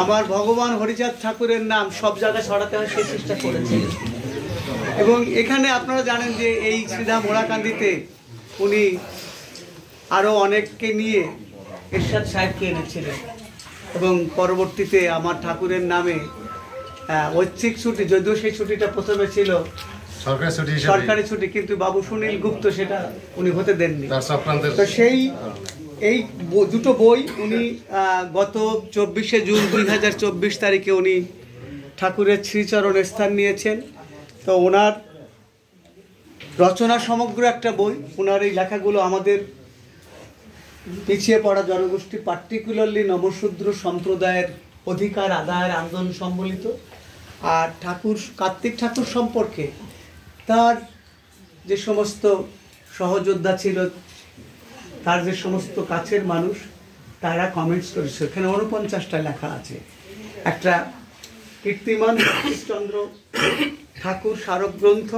আমার ভগবান হরিচাঁদ ঠাকুরের নাম সব জায়গায় ছড়াতে হয় সেই চেষ্টা করেছেন। এবং এখানে আপনারা জানেন যে এই শ্রীধাম ওরাকান্দিতে উনি আরও অনেককে নিয়ে এরশাদ সাহেবকে এনেছিলেন এবং পরবর্তীতে আমার ঠাকুরের নামে ঐচ্ছিক ছুটি, যদিও সেই ছুটিটা প্রথমে ছিল সরকারি ছুটি, কিন্তু বাবু সুনীল গুপ্ত সেটা উনি হতে দেননি। তো সেই এই দুটো বই উনি গত 24শে জুন 2024 তারিখে উনি ঠাকুরের শ্রীচরণে স্থান নিয়েছেন। তো ওনার রচনা সমগ্র একটা বই। ওনার এই লেখাগুলো আমাদের পিছিয়ে পড়া জনগোষ্ঠী, পার্টিকুলারলি নবশূদ্র সম্প্রদায়ের অধিকার আদায়ের আন্দোলন সম্বলিত। আর কার্তিক ঠাকুর সম্পর্কে তার যে সমস্ত সহযোদ্ধা ছিল, তার যে সমস্ত কাছের মানুষ, তারা কমেন্টস করেছে। এখানে 49টা লেখা আছে। একটা কীর্তিমান চন্দ্র ঠাকুর স্মারক গ্রন্থ,